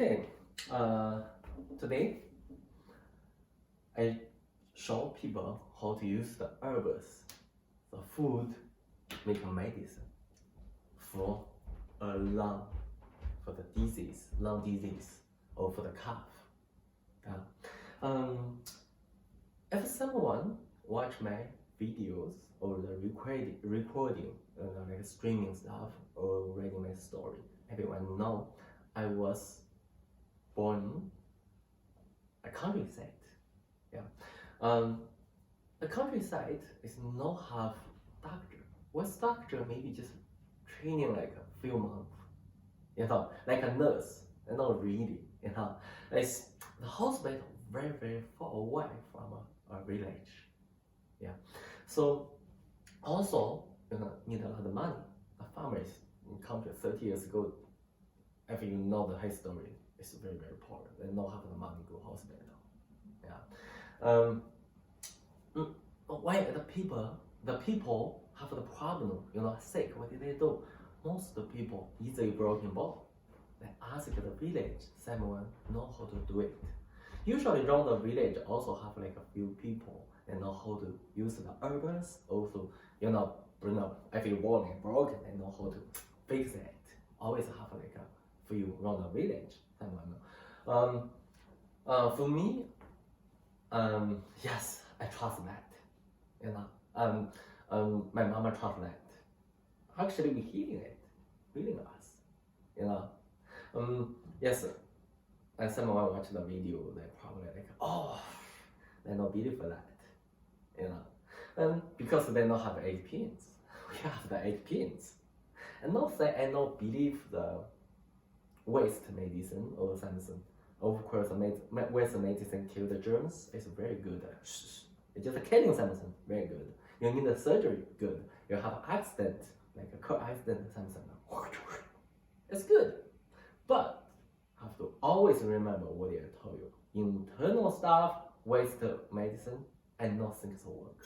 Okay, today I show people how to use the herbs, the food, make a medicine for for the disease, lung disease, or for the cough. If someone watch my videos or the recording, like streaming stuff or reading my story, everyone know I was born a countryside. The countryside is not have doctor. What's doctor? Maybe just training like a few months, like a nurse, and not really, It's the hospital very far away from a village. So also need a lot of money. The farmers in country 30 years ago, if you know the history, it's very poor. They don't have the money to go hospital. Why the people have the problem, sick, what did they do? Most of the people easily broken bone. They ask the village, someone know how to do it. Usually around the village also have like a few people and know how to use the herbs, also, bring up, if you born and broken, they know how to fix it. Always have like a few around the village, someone know. For me, yes, I trust that. My mama trust that. Actually, we healing us. Yes. And someone watch the video, they probably like, oh, they not believe that. Because they don't have experience. We have the experience. And not say I don't believe the waste medicine or something. Of course, waste medicine kill the germs. It's very good. It's just killing something, very good. You need a surgery, good. You have accident, like a car accident, something. It's good. But have to always remember what I told you. Internal stuff, waste medicine, and nothing work.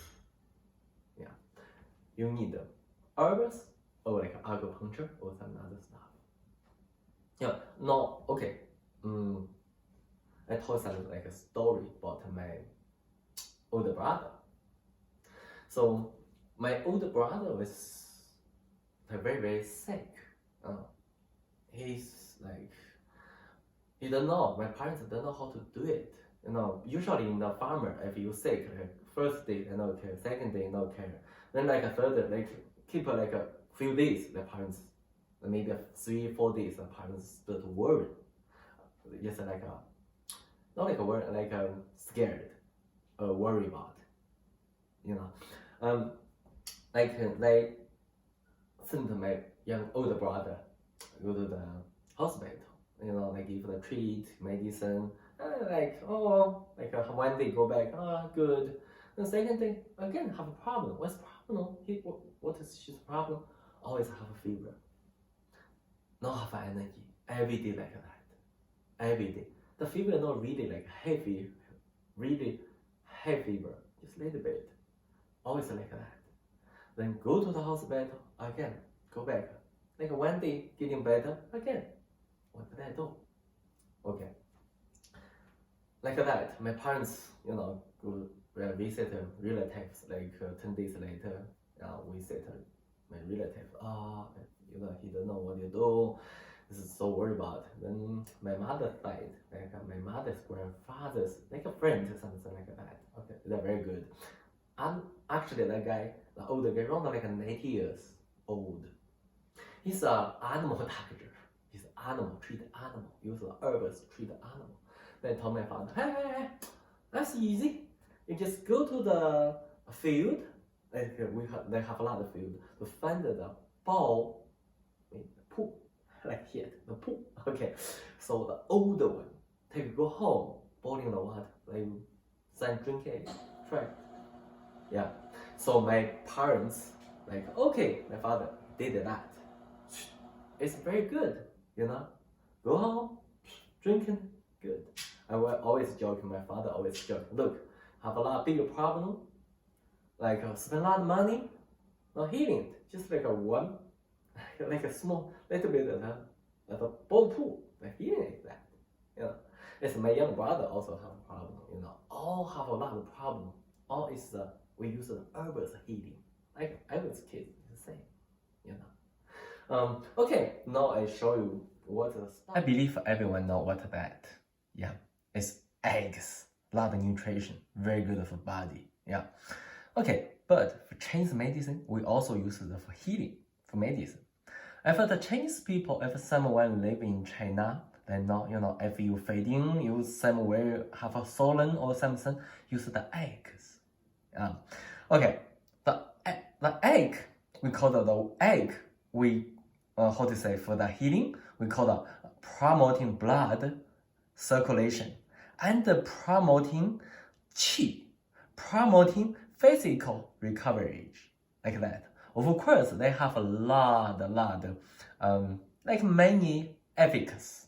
You need herbs or like acupuncture or some other stuff. Okay. I told some like a story about my older brother. So my older brother was very sick. He's like, he don't know. My parents don't know how to do it. Usually in the farmer, if you sick, like first day they no care, second day no care, then like a third day, like keep like a few days. The parents, maybe 3-4 days, the parents start to worry. Just like not like a worry, like scared, worry about. Like they sent my older brother go to the hospital. Like give the treat, medicine, like one day go back, good. The second day again have a problem. What's the problem? What is his problem? Always have a fever. Not have energy. Every day like that. Every day. The fever not really like heavy, really high fever. Just a little bit. Always like that. Then go to the hospital again. Go back. Like one day getting better again. What did I do? Okay. Like that, my parents, go visit relatives. Like 10 days later, we visit my relative. He don't know what you do. This is so worried about. Then my mother's side, like my mother's grandfather's, like a friend or something like that. Okay, they're very good. And actually, that guy, the older guy, around like 90 years old. He's an animal doctor. He's animal, treat animal, use the herbs, treat animal. Then I told my father, hey, that's easy. You just go to the field, like they have a lot of field, to find the ball, the pool, like here, the pool. Okay, so the older one, go home, boiling the water, like then drink it, try. So my parents, like, okay, my father did that. It's very good, Go home, drinking, good. I was always joking, my father always joking, look, have a lot of bigger problem, like spend a lot of money, not healing it, just like a like a small, little bit of a ball pool, like healing like that. It's my young brother also have a problem, all have a lot of problem. All is we use the herbals healing. Like I was kid, the same, Okay, now I show you what the stuff. I believe everyone know what that. Yeah, it's eggs. Lot of nutrition, very good for body. Yeah. Okay, but for Chinese medicine, we also use it for healing, for medicine. If the Chinese people, if someone live in China, then know, if you feeding, you somewhere have a swollen or something, use the eggs. Okay, the egg, we call the egg, we, how to say, for the healing, we call the promoting blood circulation and promoting qi, promoting physical recovery, like that. Of course, they have a lot, like many efficacy.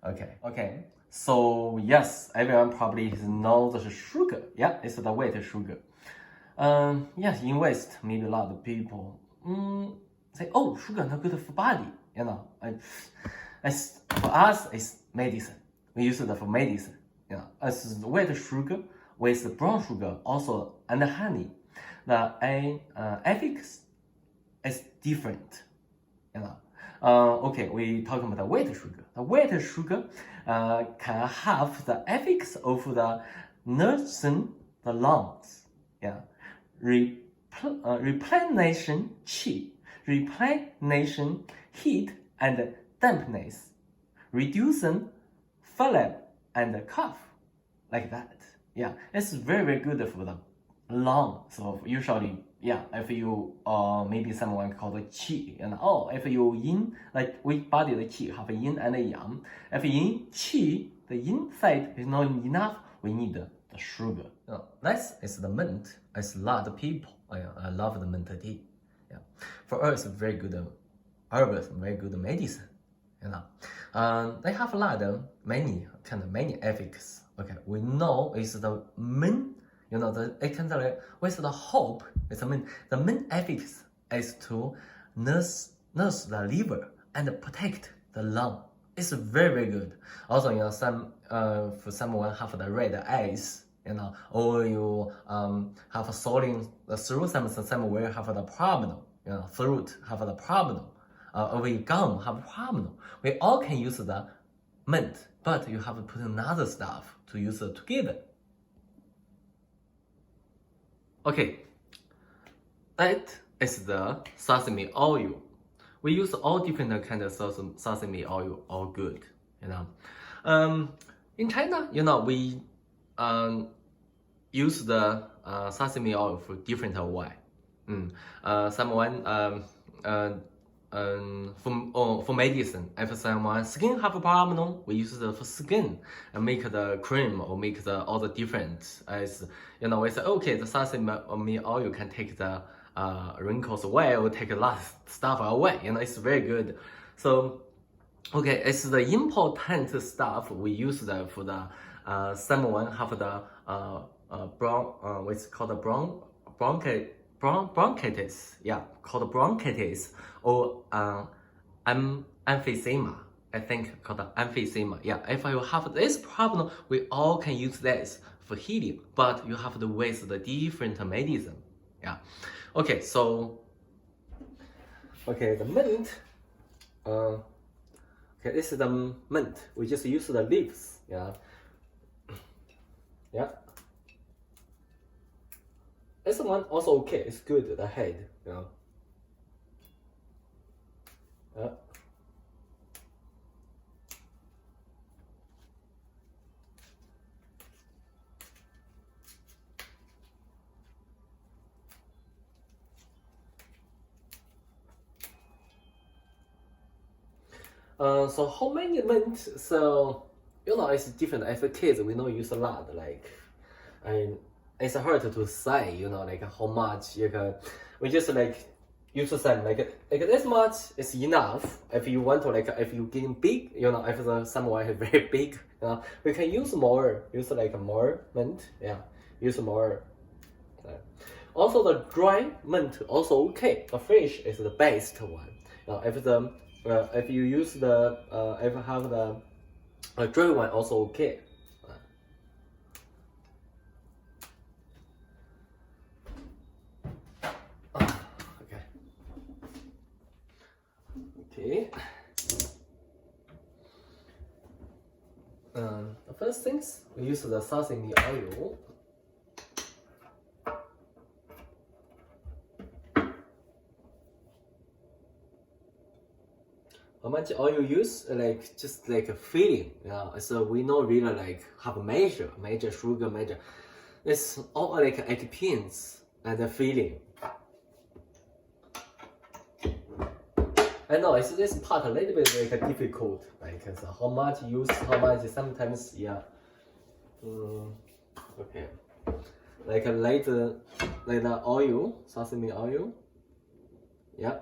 Okay. So yes, everyone probably knows the sugar. Yeah, it's the white sugar. Yes, in West, maybe a lot of people say, oh, sugar not good for body. As for us, it's medicine. We use it for medicine. As white sugar with brown sugar also and honey, the efficacy is different. Okay, we talk about the white sugar. The white sugar can have the efficacy of the nursing the lungs. Replenishing qi, replenishing heat and dampness, reducing phlegm and cough, like that. It's very good for the lung. So usually, if you maybe someone called qi, if you yin, like we body the qi have yin and yang. If yin qi, the yin side is not enough, we need the sugar. Next is the mint. It's a lot of people. I love the mint tea. For us, very good herbs, very good medicine. They have a lot of many efficacy. Okay, we know it's the main. With the hope, it's the main efficacy is to nurse the liver and protect the lung. It's very good. Also, some for someone have the red eyes, or you have swelling the throat, somewhere have the problem, throat have the problem, or your gum have problem. We all can use the mint, but you have to put another stuff to use it together. Okay, that is the sesame oil. We use all different kind of sesame oil, all good. In China, we use the sesame oil for different way. Someone for medicine, if someone skin have a problem, we use it for skin and make the cream or make all the different. As we say, okay, the sesame oil can take the wrinkles away or take a lot of stuff away. It's very good. So, okay, it's the important stuff we use that for the someone have the what's called the bronchitis, called bronchitis, or emphysema, I think called emphysema. If you have this problem, we all can use this for healing, but you have to waste the different medicine. Okay, so the mint. Okay, this is the mint. We just use the leaves. This one also okay. It's good. The head. So how many mint? So it's different. As a kids, we know use a lot. It's hard to say. How much. We just use the same. Like this much is enough. If you want to if you getting big, if someone is very big, we can use more. Use more mint. Use more. Also the dry mint also okay. The fresh is the best one. If you use if you have the dry one also okay. Okay. The first things we use the sesame oil. How much oil you use? Like just like a feeling, so we not really like have a measure sugar measure. It's all like experience and a feeling. I know it's this part a little bit like difficult, like so how much use, how much sometimes, yeah. Okay, like the oil, sesame oil, yeah.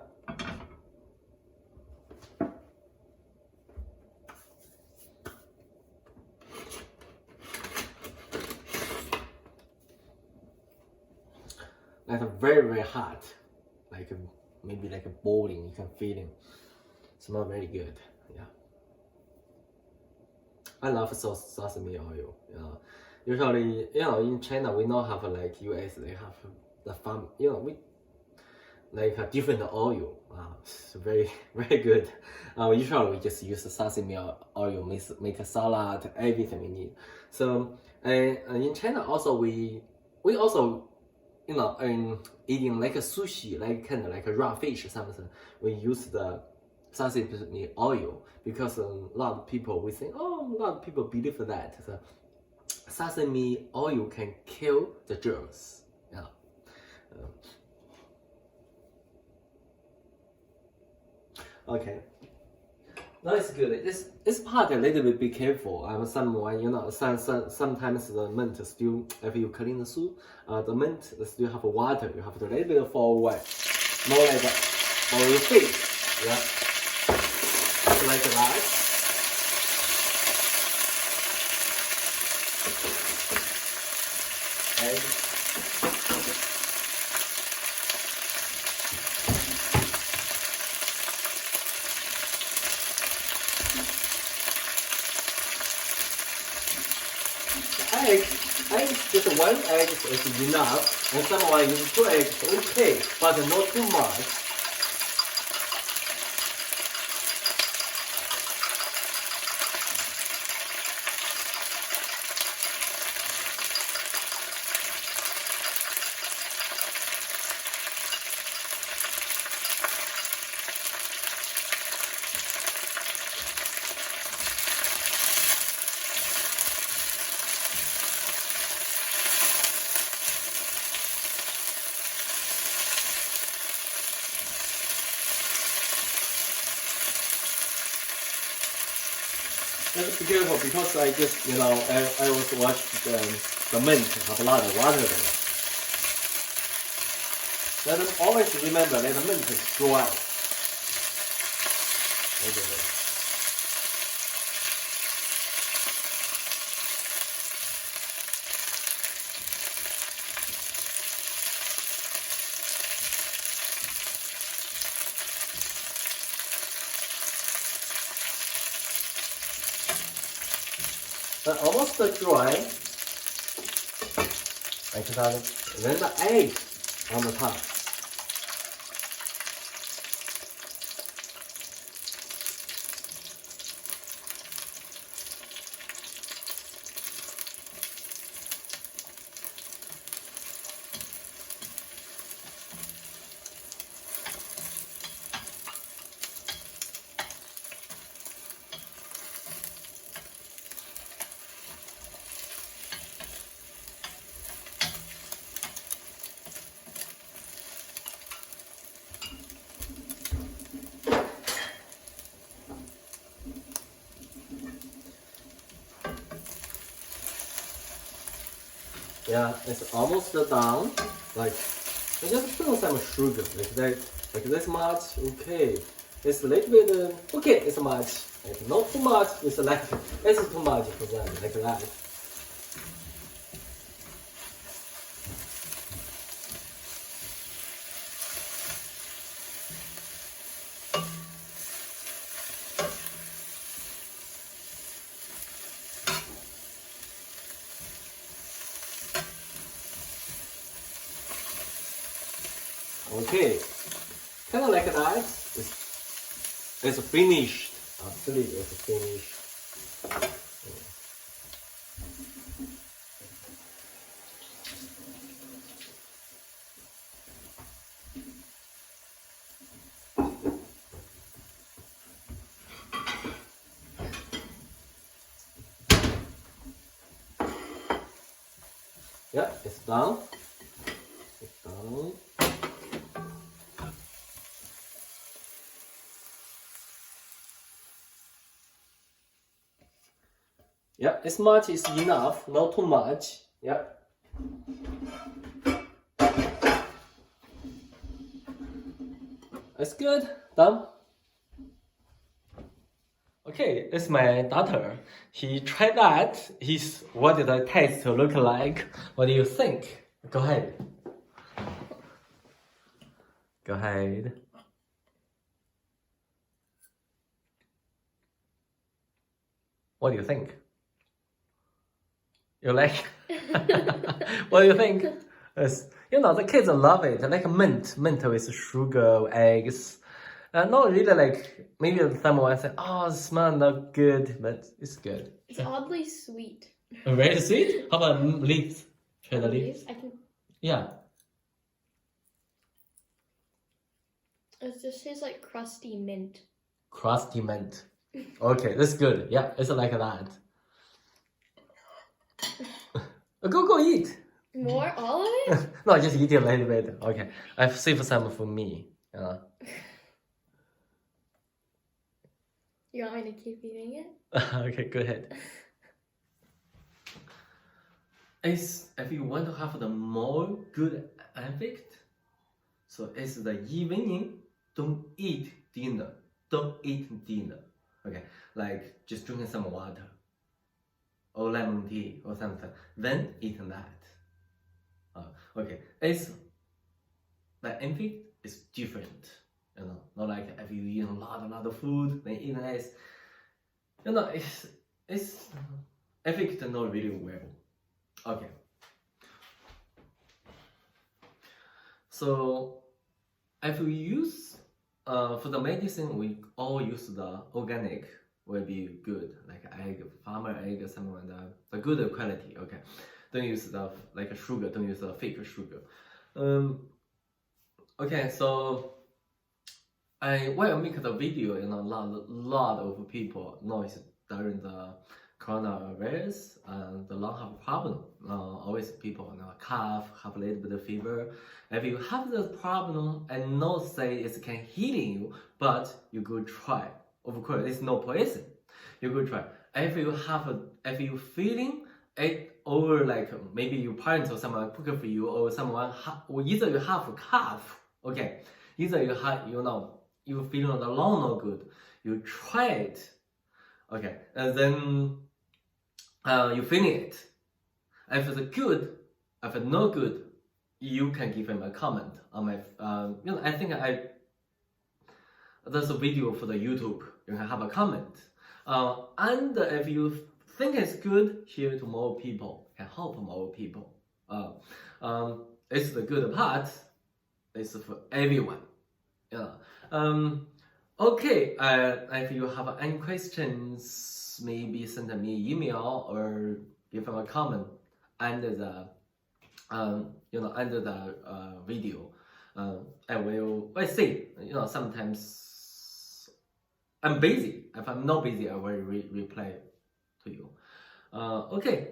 Like very hot, like maybe like a boiling, you can feel it. Smell very good, yeah. I love sesame oil. Usually, in China we not have like US. They have the farm. We like a different oil. It's very good. Usually we just use the sesame oil, make a salad, everything we need. So in China also we also eating like a sushi, like kind of like a raw fish or something. We use the sesame oil because a lot of people we think, a lot of people believe that the sesame oil can kill the germs. Yeah. Okay. Now it's good. This part a little bit be careful. Sometimes the mint still, if you clean the soup, the mint still have water. You have to let it fall away. More like that, for your face. Yeah. Like that. Okay. Egg, just one egg is enough, and someone use 2 eggs, okay, but not too much. Let's be careful because I just, I also watched the mint have a lot of water in it. Let them always remember that the mint is dry. Okay. Almost dry, like that. Then the egg on the top. Yeah, it's almost done. Like, I just put some sugar, like that, like this much. Okay, it's a little bit. Okay, it's much. Like not too much. It's like it's too much for them, like that. Okay, kind of like that. It's finished. Absolutely, it's finished. Yeah, it's done. It's done. Yeah, as much is enough, not too much. Yeah. It's good. Done. Okay, it's my daughter. He tried that. What did the taste look like? What do you think? Go ahead. Go ahead. What do you think? You like? What do you think? It's, the kids love it. Like mint with sugar, eggs. Not really like, maybe someone say, oh, it smells not good, but it's good. It's oddly sweet. Very sweet? How about leaves? Try the leaves? I can. Yeah. It just tastes like crusty mint. Crusty mint. Okay, that's good. Yeah, it's like that. Go eat. More? All of it? No, just eat a little bit. Okay, I've saved some for me. You want me to keep eating it? Okay, go ahead. If you want to have the more good effect, so it's the evening, don't eat dinner. Don't eat dinner. Okay, like just drinking some water or lemon tea or something. Then eat that. Okay, it's the effect is different. Not like if you eat a lot of food, then eat nice. It's effect not really well. Okay. So if we use for the medicine, we all use the organic will be good, like egg, farmer egg, something like the good quality. Okay, don't use the like sugar. Don't use the fake sugar. Okay, so when I make the video, a lot of people notice during the coronavirus, the lung have problem. Always people cough, have a little bit of fever. If you have this problem and not say it can healing you, but you go try. Of course, it's no poison. You go try. If you feeling it, or like maybe your parents or someone cook for you, or someone or either you have a cough. Okay, either you have you feel the lung not good. You try it. Okay, and then you finish it. If it's good, if it's not good, you can give him a comment on my. I think there's a video for the YouTube. You can have a comment. And if you think it's good, share to more people. Can help more people. It's the good part. It's for everyone. Okay, if you have any questions, maybe send me an email or give them a comment under the under the video. I will see. Sometimes I'm busy. If I'm not busy, I will reply to you. Okay.